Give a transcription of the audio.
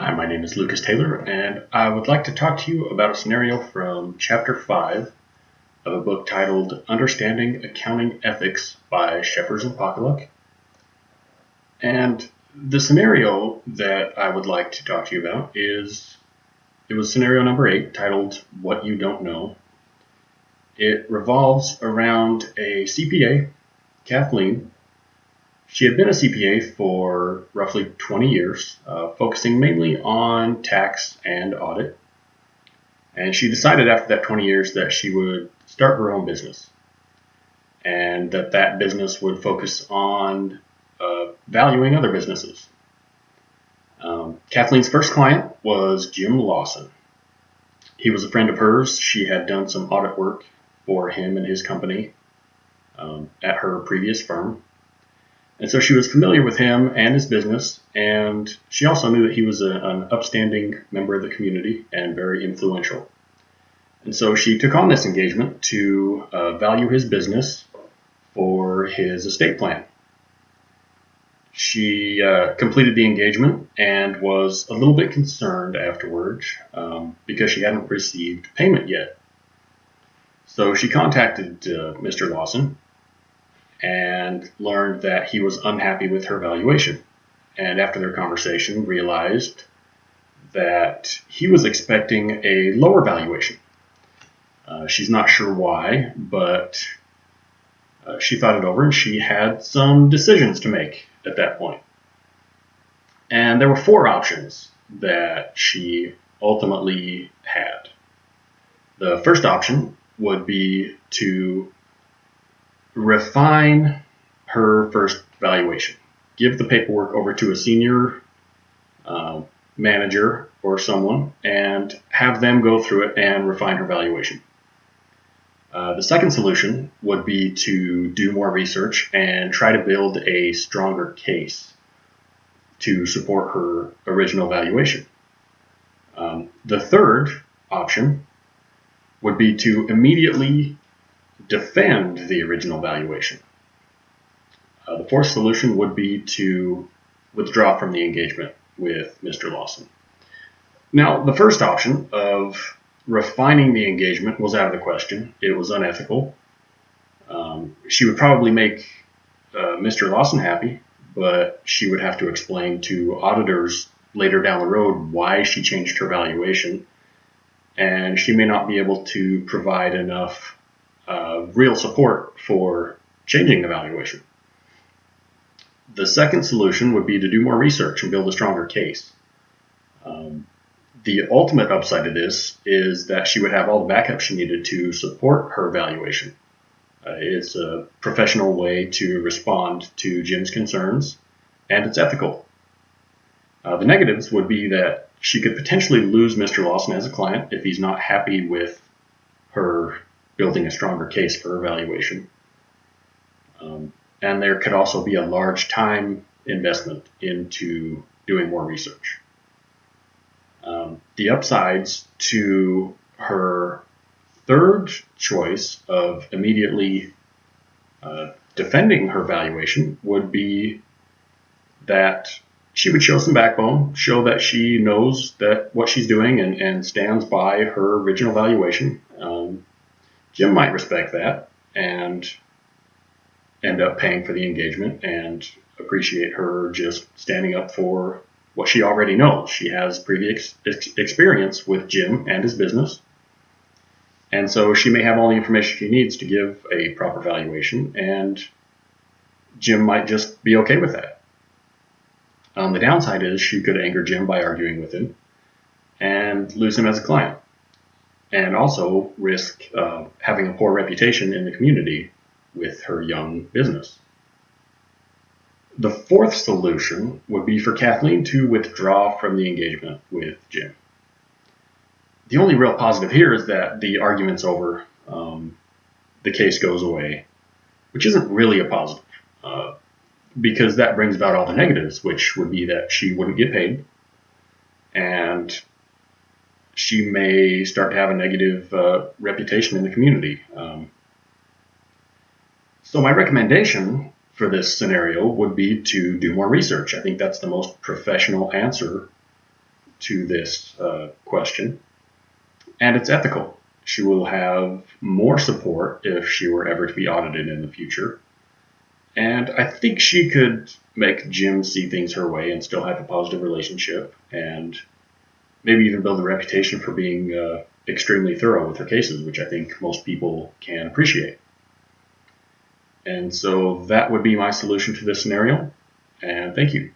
Hi, my name is Lucas Taylor, and I would like to talk to you about a scenario from Chapter 5 of a book titled Understanding Accounting Ethics by Shepard and Pakaluk. And the scenario that I would like to talk to you about it was scenario number 8, titled What You Don't Know. It revolves around a CPA, Kathleen. She had been a CPA for roughly 20 years, focusing mainly on tax and audit. And she decided after that 20 years that she would start her own business and that business would focus on valuing other businesses. Kathleen's first client was Jim Lawson. He was a friend of hers. She had done some audit work for him and his company at her previous firm. And so she was familiar with him and his business, and she also knew that he was an upstanding member of the community and very influential. And so she took on this engagement to value his business for his estate plan. She completed the engagement and was a little bit concerned afterwards because she hadn't received payment yet. So she contacted Mr. Lawson and learned that he was unhappy with her valuation. And after their conversation, realized that he was expecting a lower valuation. She's not sure why, but she thought it over and she had some decisions to make at that point. And there were 4 options that she ultimately had. The first option would be to refine her first valuation. Give the paperwork over to a senior manager or someone and have them go through it and refine her valuation. The second solution would be to do more research and try to build a stronger case to support her original valuation. The third option would be to immediately defend the original valuation. The fourth solution would be to withdraw from the engagement with Mr. Lawson. Now, the first option of refining the engagement was out of the question. It was unethical. She would probably make Mr. Lawson happy, but she would have to explain to auditors later down the road why she changed her valuation, and she may not be able to provide enough real support for changing the valuation. The second solution would be to do more research and build a stronger case. The ultimate upside of this is that she would have all the backup she needed to support her valuation. It's a professional way to respond to Jim's concerns, and it's ethical. The negatives would be that she could potentially lose Mr. Lawson as a client if he's not happy with her building a stronger case for her valuation. And there could also be a large time investment into doing more research. The upsides to her third choice of immediately defending her valuation would be that she would show some backbone, show that she knows that what she's doing and stands by her original valuation. Jim might respect that and end up paying for the engagement and appreciate her just standing up for what she already knows. She has previous experience with Jim and his business, and so she may have all the information she needs to give a proper valuation, and Jim might just be okay with that. The downside is she could anger Jim by arguing with him and lose him as a client, and also risk having a poor reputation in the community with her young business. The fourth solution would be for Kathleen to withdraw from the engagement with Jim. The only real positive here is that the argument's over, the case goes away, which isn't really a positive, because that brings about all the negatives, which would be that she wouldn't get paid, and she may start to have a negative reputation in the community. So my recommendation for this scenario would be to do more research. I think that's the most professional answer to this question, and it's ethical. She will have more support if she were ever to be audited in the future. And I think she could make Jim see things her way and still have a positive relationship, and maybe even build a reputation for being extremely thorough with her cases, which I think most people can appreciate. And so that would be my solution to this scenario. And thank you.